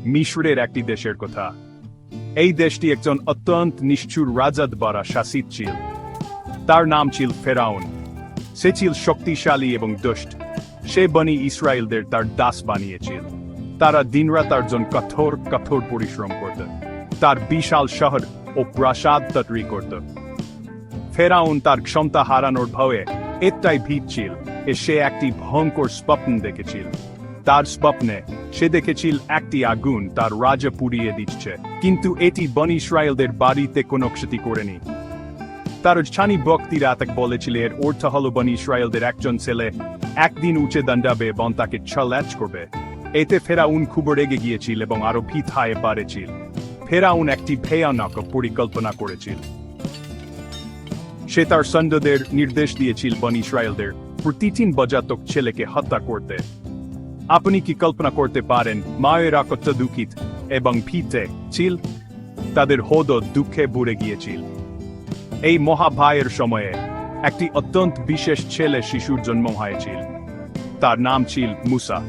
মিশরের একটি দেশের কথা। এই দেশটি একজন অত্যন্ত নিষ্ঠুর রাজা দ্বারা শাসিত ছিল। তার নাম ছিল ফেরাউন। সে ছিল শক্তিশালী এবং দুষ্ট। সে বনি ইসরায়েলদের তার দাস বানিয়েছিল। তারা দিনরাত তার জন্য কঠোর পরিশ্রম করত। তার বিশাল শহর ও প্রাসাদ তৈরি করত। ফেরাউন তার ক্ষমতা হারানোর ভয়ে এতটাই ভীত ছিল যে সে একটি ভয়ঙ্কর স্বপ্ন দেখেছিল। তার স্বপ্নে সে দেখেছিল একটি আগুন তার রাজ্য পুড়িয়ে দিচ্ছে, কিন্তু এটি বনি ইসরায়েলদের বাড়িতে কোনো ক্ষতি করেনি। তার স্থানীয় ব্যক্তিরা তাকে বলেছিল এর অর্থ হল বনি ইসরায়েলদের একজন ছেলে একদিন উঁচে দাঁড়াবে এবং তাকে ছলাচ করবে। এতে ফেরাউন খুব রেগে গিয়েছিল এবং আরো ভীত হয়ে পড়েছিল। ফেরাউন একটি ভয়ানক পরিকল্পনা করেছিল। সে তার সৈন্যদের নির্দেশ দিয়েছিল বনি ইসরায়েলদের প্রতি 3 বজাতক ছেলেকে হত্যা করতে। আপনি কি কল্পনা করতে পারেন মায়েরা কত দুঃখিত এবং ভীতে ছিল? তাদের হৃদয় দুঃখে ভরে গিয়েছিল। এই মহাভয়ের সময়ে একটি অত্যন্ত বিশেষ ছেলে শিশুর জন্ম হয়েছিল। তার নাম ছিল মুসা।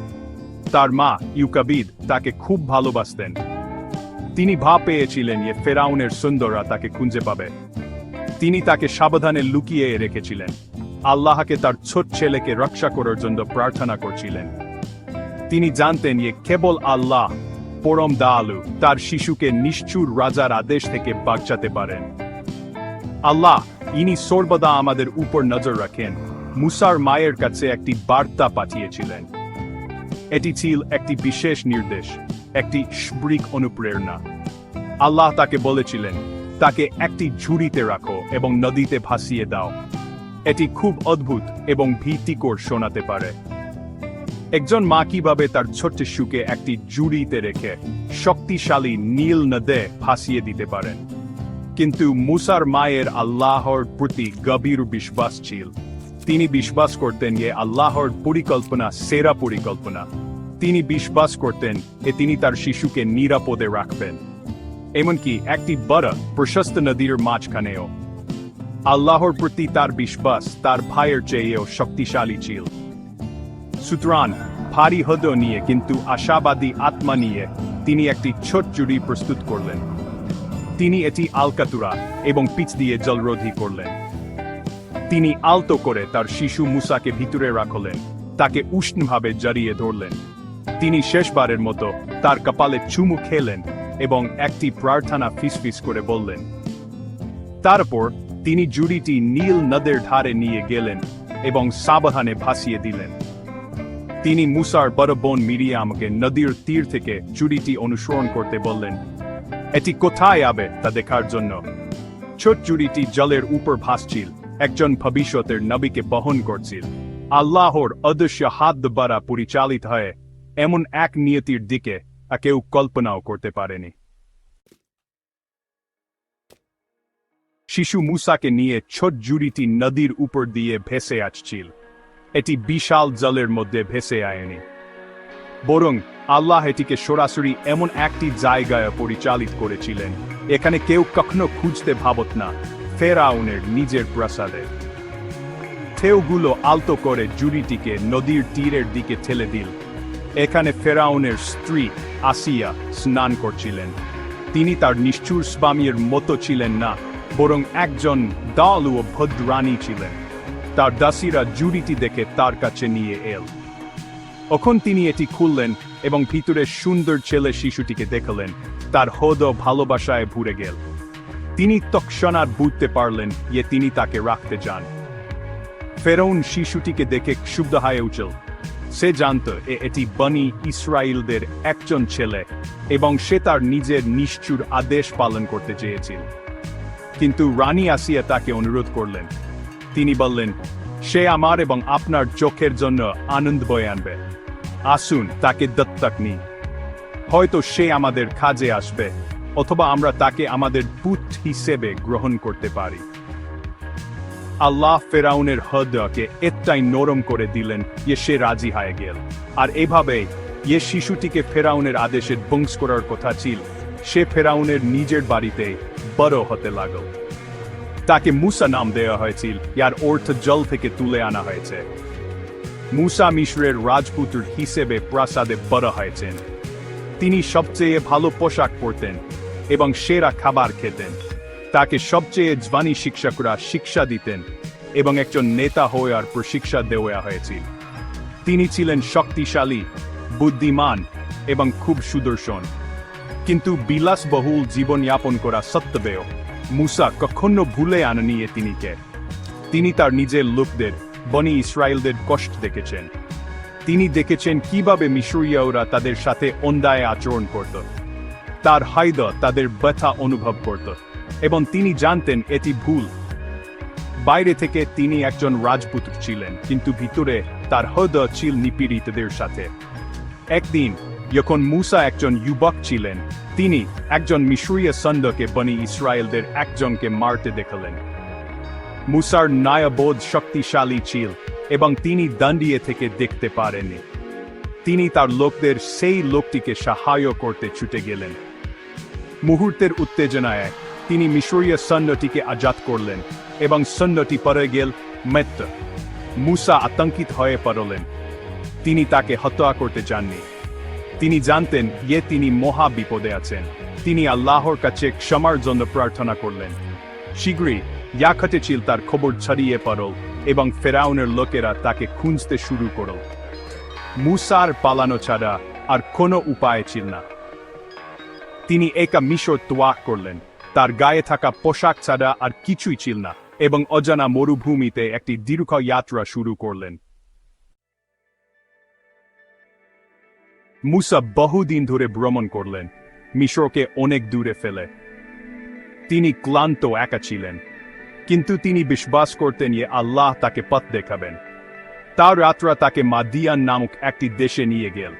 তার মা ইউকাবিদ তাকে খুব ভালোবাসতেন। তিনি ভাব পেয়েছিলেন যে ফেরাউনের সৈন্যরা তাকে খুঁজে পাবে। তিনি তাকে সাবধানে লুকিয়ে রেখেছিলেন। আল্লাহকে তার ছোট ছেলেকে রক্ষা করার জন্য প্রার্থনা করছিলেন। তিনি জানতেন যে কেবল আল্লাহ পরম দয়ালু তার শিশুকে নিষ্ঠুর রাজার আদেশ থেকে বাঁচাতে পারেন। আল্লাহ ইনি সর্বদা আমাদের উপর নজর রাখেন। মুসার মায়ের কাছে একটি বার্তা পাঠিয়েছিলেন। এটি ছিল একটি বিশেষ নির্দেশ, একটি স্বর্গীয় অনুপ্রেরণা। আল্লাহ তাকে বলেছিলেন তাকে একটি ঝুড়িতে রাখো এবং নদীতে ভাসিয়ে দাও। এটি খুব অদ্ভুত এবং ভীতিকর শোনাতে পারে। একজন মা কিভাবে তার ছোট্ট শিশুকে একটি ঝুড়িতে রেখে শক্তিশালী নীল নদে ভাসিয়ে দিতে পারেন? কিন্তু মুসার মায়ের আল্লাহর প্রতি গভীর বিশ্বাস ছিল। তিনি বিশ্বাস করতেন যে আল্লাহর পরিকল্পনা সেরা পরিকল্পনা। তিনি বিশ্বাস করতেন যে তিনি তার শিশুকে নিরাপদে রাখবেন, এমনকি একটি বড় প্রশস্ত নদীর মাঝখানেও। আল্লাহর প্রতি তার বিশ্বাস তার ভাইয়ের চেয়েও শক্তিশালী ছিল। সুতরাং ভারী হৃদয় নিয়ে কিন্তু আশাবাদী আত্মা নিয়ে তিনি একটি ছোট ঝুড়ি প্রস্তুত করলেন। তিনি এটি আলকাতুরা এবং পিচ দিয়ে জলরোধী করলেন। তিনি আলতো করে তার শিশু মুসাকে ভিতরে রাখলেন, তাকে উষ্ণভাবে জড়িয়ে ধরলেন। তিনি শেষবারের মতো তার কপালে চুমু খেলেন এবং একটি প্রার্থনা ফিসফিস করে বললেন। তারপর তিনি ঝুড়িটি নীল নদের ধারে নিয়ে গেলেন এবং সাবধানে ভাসিয়ে দিলেন। তিনি মুসার বড় বোন মিরিয়ামকে নদীর তীর থেকে ঝুড়িটি অনুসরণ করতে বললেন, এটি কোথায় যাবে তা দেখার জন্য। ছোট ঝুড়িটি জলের উপর ভাসছিল, একজন ভবিষ্যতের নবীকে বহন করছিল। আল্লাহর অদৃশ্য হাত দ্বারা পরিচালিত হয়ে এমন এক নিয়তির দিকে কেউ কল্পনাও করতে পারেনি। শিশু মুসাকে নিয়ে ছোট ঝুড়িটি নদীর উপর দিয়ে ভেসে আসছিল। এটি বিশাল জলের মধ্যে ভেসে আয়নি, বরং আল্লাহ এটিকে সরাসরি এমন একটি জায়গায় পরিচালিত করেছিলেন এখানে কেউ কখনো খুঁজতে ভাবত না, ফেরাউনের নিজের প্রাসাদে। ঢেউগুলো আলতো করে ঝুড়িটিকে নদীর তীরের দিকে ঠেলে দিল। এখানে ফেরাউনের স্ত্রী আসিয়া স্নান করছিলেন। তিনি তার নিষ্ঠুর স্বামীর মতো ছিলেন না, বরং একজন দয়ালু ও ভদ্র রানী ছিলেন। তার দাসীরা ঝুড়িটি দেখে তার কাছে নিয়ে এল। তখন তিনি এটি খুললেন এবং ভিতরে সুন্দর ছেলে শিশুটিকে দেখলেন। তার হৃদয় ভালোবাসায় ভরে গেল। তিনি তৎক্ষণাৎ বুঝতে পারলেন যে তিনি তাকে রাখতে চান। ফেরাউন শিশুটিকে দেখে ক্ষুব্ধ হয়ে উঠল। সে জানত এটি বনি ইসরায়েলদের একজন ছেলে এবং সে তার নিজের নিষ্ঠুর আদেশ পালন করতে চেয়েছিল। কিন্তু রানী আসিয়া তাকে অনুরোধ করলেন। তিনি বললেন, সে আমার এবং আপনার চোখের জন্য আনন্দ বয়ে আনবে। আসুন তাকে দত্তক নিই। হয়তো সে আমাদের কাজে আসবে, অথবা আমরা তাকে আমাদের পুত্র হিসেবে গ্রহণ করতে পারি। আল্লাহ ফেরাউনের হৃদয়কে এতটাই নরম করে দিলেন যে সে রাজি হয়ে গেল। আর এভাবে যে শিশুটিকে ফেরাউনের আদেশে বংশ করার কথা ছিল, সে ফেরাউনের নিজের বাড়িতে বড় হতে লাগল। তাকে মুসা নাম দেওয়া হয়েছিল, যার অর্থ জল থেকে তুলে আনা হয়েছে। মুসা মিশরের রাজপুত্র হিসেবে প্রাসাদে বড় হয়েছেন। তিনি সবচেয়ে ভালো পোশাক পরতেন এবং সেরা খাবার খেতেন। তাকে সবচেয়ে জবানি শিক্ষকরা শিক্ষা দিতেন এবং একজন নেতা হওয়ার প্রশিক্ষা দেওয়া হয়েছিল। তিনি ছিলেন শক্তিশালী, বুদ্ধিমান এবং খুব সুদর্শন। কিন্তু বিলাসবহুল জীবনযাপন করা সত্ত্বেও মুসা কখনো ভুলে আনেনি তিনিকে। তিনি তার নিজের লোকদের, বনি ইসরায়েলদের কষ্ট দেখেছেন। তিনি দেখেছেন কিভাবে মিশরীয়রা তাদের সাথে অন্যায় আচরণ করত। তার হায়দ তাদের ব্যথা অনুভব করত এবং তিনি জানতেন এটি ভুল। বাইরে থেকে তিনি একজন রাজপুত্র ছিলেন, কিন্তু ভিতরে তার হৃদয় ছিল নিপীড়িতদের সাথে। একদিন যখন মুসা একজন যুবক ছিলেন, তিনি একজন মিশরীয় সৈন্যকে বনি ইসরায়েলদের একজনকে মারতে দেখলেন। মুসার ন্যায়বোধ শক্তিশালী ছিল এবং তিনি দাঁড়িয়ে থেকে দেখতে পারেননি। তিনি তার লোকদের সেই লোকটিকে সাহায্য করতে ছুটে গেলেন। মুহূর্তের উত্তেজনায় তিনি মিশরীয় সৈন্যটিকে আজাদ করলেন এবং সৈন্যটি পড়ে গেল মৃত্যু। মুসা আতঙ্কিত হয়ে পড়লেন। তিনি তাকে হত্যা করতে চাননি। তিনি জানতেন যে তিনি মহা বিপদে আছেন। তিনি আল্লাহর কাছে ক্ষমার জন্য প্রার্থনা করলেন। শীঘ্রই যা ঘটেছিল তার খবর ছড়িয়ে পড়ল এবং ফেরাউনের লোকেরা তাকে খুঁজতে শুরু করল। মুসার পালানো ছাড়া আর কোনো উপায় ছিল না। তিনি একা মিশর ত্যাগ করলেন। তার গায়ে থাকা পোশাক ছাড়া আর কিছুই ছিল না এবং অজানা মরুভূমিতে একটি দীর্ঘ যাত্রা শুরু করলেন। মুসা বহুদিন ধরে ভ্রমণ করলেন, মিশরকে অনেক দূরে ফেলে। তিনি ক্লান্ত, একা ছিলেন, কিন্তু তিনি বিশ্বাস করতেন যে আল্লাহ তাকে পথ দেখাবেন। তার যাত্রা তাকে মাদিয়ান নামক একটি দেশে নিয়ে গেল।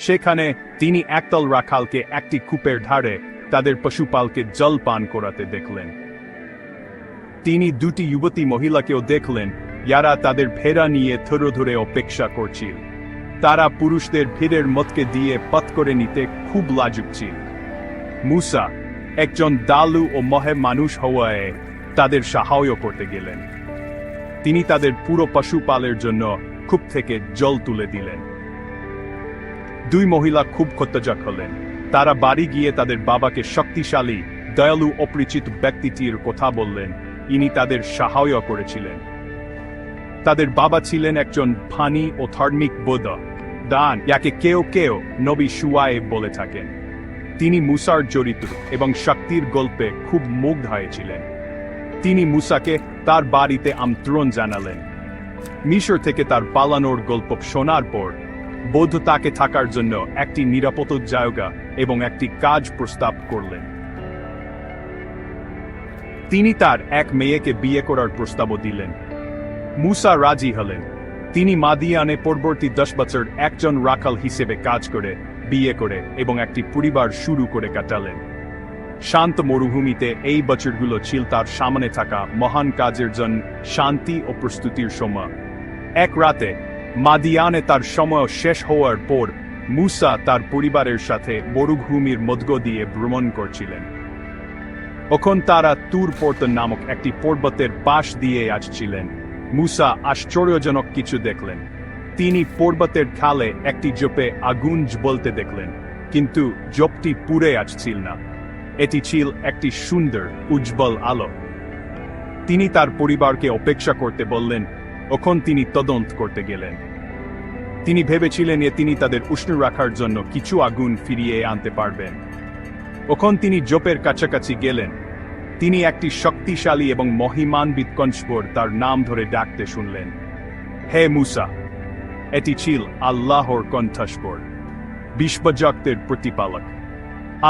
সেখানে তিনি একদল রাখালকে একটি কূপের ধারে তাদের পশুপালকে জল পান করাতে দেখলেন। তিনি দুটি যুবতী মহিলাকেও দেখলেন, যারা তাদের ভেড়া নিয়ে ধরে ধরে অপেক্ষা করছিল। তারা পুরুষদের ভিড়ের মতকে দিয়ে পথ করে নিতে খুব লাজুক ছিল। মুসা একজন দালু ও মহে মানুষ হওয়ায় তাদের সাহায্য করতে গেলেন। তিনি তাদের পুরো পশুপালের জন্য কূপ থেকে জল তুলে দিলেন। দুই মহিলা খুব ক্ষতজাত হলেন। তারা বাড়ি গিয়ে তাদের বাবাকে শক্তিশালী, দয়ালু, অপরিচিত ব্যক্তিটির কথা বললেন। ইনি তাদের সাহায্য করেছিলেন। তাদের বাবা ছিলেন একজন ফানি ও ধার্মিক বৌদ্ধ, দান, যাকে কেউ কেউ নবী শুআয়ব বলে থাকেন। তিনি মুসার চরিত্র এবং শক্তির গল্পে খুব মুগ্ধ হয়েছিলেন। তিনি মুসাকে তার বাড়িতে আমন্ত্রণ জানালেন। মিশর থেকে তার পালানোর গল্প শোনার পর বৌদ্ধ তাকে থাকার জন্য একটি নিরাপদ জায়গা এবং একটি কাজ প্রস্তাব করলেন। তিনি তার এক মেয়েকে বিয়ে করার প্রস্তাবও দিলেন। মুসা রাজি হলেন। তিনি মাদিয়ানে পরবর্তী 10 বছর একজন রাখাল হিসেবে কাজ করে, বিয়ে করে এবং একটি পরিবার শুরু করে কাটালেন। শান্ত মরুভূমিতে এই বছরগুলো ছিল তার সামনে থাকা মহান কাজের জন্য শান্তি ও প্রস্তুতির সময়। এক রাতে মাদিয়ানে তার সময় শেষ হওয়ার পর মুসা তার পরিবারের সাথে মরুভূমির মধ্য দিয়ে ভ্রমণ করছিলেন। তখন তারা তুর পর্বত নামক একটি পর্বতের পাশ দিয়ে আসছিলেন। মুসা আশ্চর্যজনক কিছু দেখলেন। তিনি পর্বতের খালে একটি জোপে আগুন জ্বলতে দেখলেন, কিন্তু জোপটি পুড়ে আসছিল না। এটি ছিল একটি সুন্দর, উজ্জ্বল আলো। তিনি তার পরিবারকে অপেক্ষা করতে বললেন। তখন তিনি তদন্ত করতে গেলেন। তিনি ভেবেছিলেন যে তিনি তাদের উষ্ণ রাখার জন্য কিছু আগুন ফিরিয়ে আনতে পারবেন। তখন তিনি জোপের কাছাকাছি গেলেন। তিনি একটি শক্তিশালী এবং মহিমান্বিত কণ্ঠস্বর তার নাম ধরে ডাকতে শুনলেন, হে মুসা। এটি ছিল আল্লাহর কণ্ঠস্বর, বিশ্বজগতের প্রতিপালক।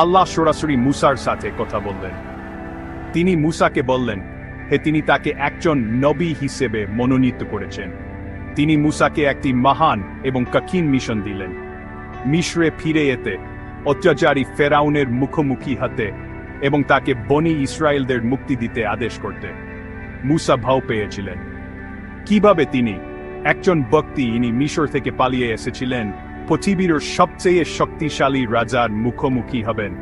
আল্লাহ সরাসরি মুসার সাথে কথা বললেন। তিনি মুসাকে বললেন, তিনি তাকে একজন নবী হিসেবে মনোনীত করেছেন। তিনি মুসাকে একটি মহান এবং কঠিন মিশন দিলেন। মিশরে ফিরে যেতে, অত্যাচারী ফেরাউনের মুখোমুখি হতে এবং তাকে বনি ইসরায়েলদের মুক্তি দিতে আদেশ করতে। মুসা ভয় পেয়েছিলেন। কিভাবে তিনি, একজন ব্যক্তি, ইনি মিশর থেকে পালিয়ে এসেছিলেন, পৃথিবীর সবচেয়ে শক্তিশালী রাজার মুখোমুখি হবেন?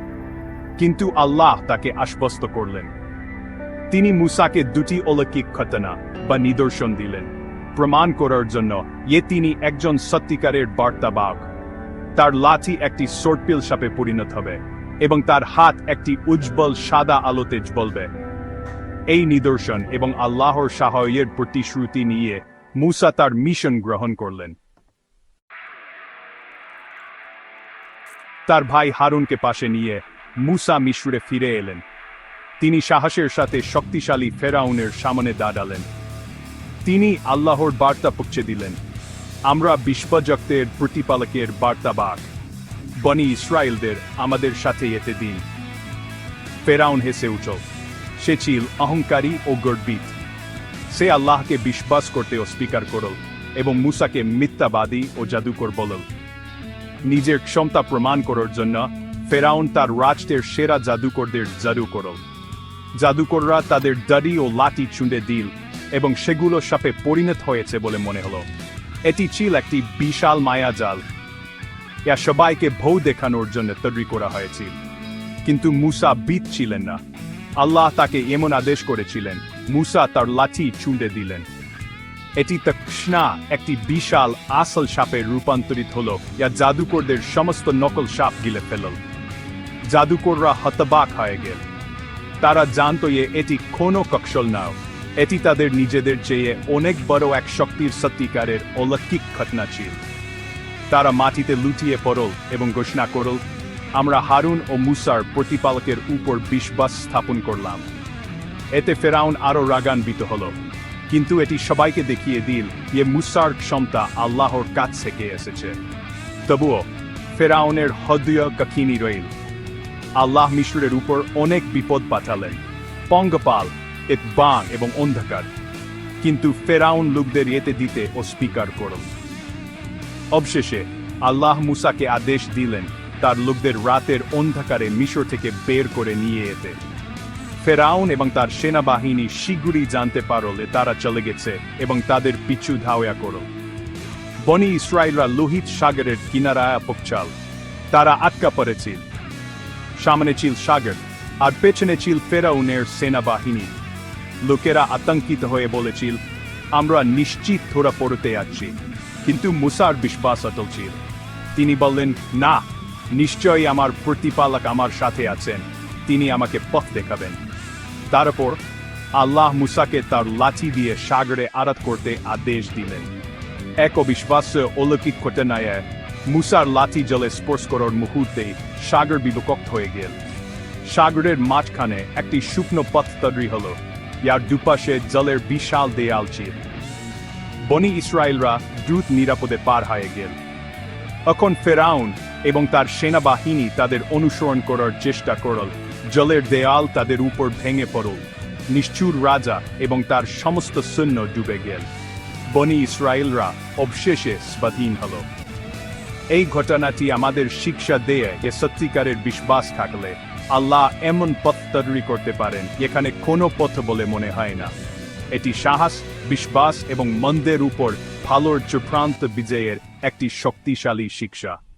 কিন্তু আল্লাহ তাকে আশ্বস্ত করলেন। তিনি মুসাকে দুটি অলৌকিক ঘটনা বা নিদর্শন দিলেন, প্রমাণ করার জন্য যে তিনি একজন সত্যিকারের বার্তাবাহক। তার লাঠি একটি সর্পিল সাপে পরিণত হবে এবং তার হাত একটি উজ্জ্বল সাদা আলোতে জ্বলবে। এই নিদর্শন এবং আল্লাহর সাহায্যের প্রতিশ্রুতি নিয়ে মুসা তার মিশন গ্রহণ করলেন। তার ভাই হারুনকে পাশে নিয়ে মুসা মিশরে ফিরে এলেন। তিনি সাহসের সাথে শক্তিশালী ফেরাউনের সামনে দাঁড়ালেন। তিনি আল্লাহর বার্তা পৌঁছে দিলেন, আমরা বিশ্বজগতের প্রতিপালকের বার্তাবাহক, বনি ইসরায়েলদের আমাদের সাথে যেতে দিন। ফেরাউন হেসে উঠল। সে ছিল অহংকারী ও গর্বিত। সে আল্লাহকে বিশ্বাস করতে অস্বীকার করল এবং মুসাকে মিথ্যাবাদী ও জাদুকর বলল। নিজের ক্ষমতা প্রমাণ করার জন্য ফেরাউন তার রাজ্যের সেরা জাদুকরদের জাদু করল। জাদুকররা তাদের দাড়ি ও লাঠি ছুঁড়ে দিল এবং সেগুলো সাপে পরিণত হয়েছে বলে মনে হলো। এটি ছিল একটি বিশাল মায়াজাল। ইয়া সবাইকে ভয় দেখানোর জন্য তৈরি করা হয়েছিল। কিন্তু মুসা ভীত ছিলেন না। আল্লাহ তাকে এমন আদেশ করেছিলেন, মুসা তার লাঠি ছুঁড়ে দিলেন। এটি তৎক্ষণা একটি বিশাল আসল সাপে রূপান্তরিত হলো, যা জাদুকরদের সমস্ত নকল সাপ গিলে ফেলল। জাদুকররা হতবাক হয়ে গেল। তারা জানত যে এটি কোনো কৌশল নয়, এটি তাদের নিজেদের চেয়ে অনেক বড় এক শক্তির সত্যিকারের অলৌকিক ঘটনা ছিল। তারা মাটিতে লুটিয়ে পড়ল এবং ঘোষণা করল, আমরা হারুন ও মুসার প্রতিপালকের উপর বিশ্বাস স্থাপন করলাম। এতে ফেরাউন আরও রাগান্বিত হল, কিন্তু এটি সবাইকে দেখিয়ে দিল যে মুসার ক্ষমতা আল্লাহর কাছ থেকে এসেছে। তবুও ফেরাউনের হৃদয় কঠিন রইল। আল্লাহ মিশরের উপর অনেক বিপদ পাঠালেন, পঙ্গপাল, এক বান এবং অন্ধকার। কিন্তু ফেরাউন লোকদের যেতে দিতে অস্বীকার করল। অবশেষে আল্লাহ মুসাকে আদেশ দিলেন তার লোকদের রাতের অন্ধকারে মিশর থেকে বের করে নিয়ে যেতে। ফেরাউন এবং তার সেনাবাহিনী শীঘ্রই জানতে পারল তারা চলে গেছে এবং তাদের পিছু ধাওয়া করল। বনি ইসরায়েলরা লোহিত সাগরের কিনারায় পৌঁছাল। তারা আটকা পড়েছিল। সামনে ছিল সাগর আর পেছনে ছিল ফেরাউনের সেনাবাহিনী। লোকেরা আতঙ্কিত হয়ে বলেছিল, আমরা নিশ্চিত ধরা পড়তে যাচ্ছি। কিন্তু মুসার বিশ্বাস অটল ছিল। তিনি বললেন, না, নিশ্চয়ই আমার প্রতিপালক আমার সাথে আছেন, তিনি আমাকে পথ দেখাবেন। তারপর আল্লাহ মুসাকে তার লাঠি দিয়ে সাগরে আঘাত করতে আদেশ দিলেন। এক অবিশ্বাস্য অলৌকিক ঘটনায় মুসার লাঠি জলে স্পর্শ করার মুহূর্তে সাগর বিভক্ত হয়ে গেল। সাগরের মাঝখানে একটি শুকনো পথ তৈরি হল, যার দুপাশে জলের বিশাল দেয়াল ছিল। বনি ইসরায়েলরা দ্রুত নিরাপদে পার হয়ে গেল। এখন ফেরাউন এবং তার সেনাবাহিনী তাদের অনুসরণ করার চেষ্টা করল। জলের দেয়াল তাদের উপর ভেঙে পড়ল। নিষ্ঠুর রাজা এবং তার সমস্ত সৈন্য ডুবে গেল। বনি ইসরায়েলরা অবশেষে স্বাধীন হল। এই ঘটনাটি আমাদের শিক্ষা দেয় যে সত্যিকারের বিশ্বাস থাকলে আল্লাহ এমন পথ তৈরি করতে পারেন যেখানে কোনো পথ বলে মনে হয় না। এটি সাহস, বিশ্বাস এবং মন্দের উপর ভালোর চূড়ান্ত বিজয়ের একটি শক্তিশালী শিক্ষা।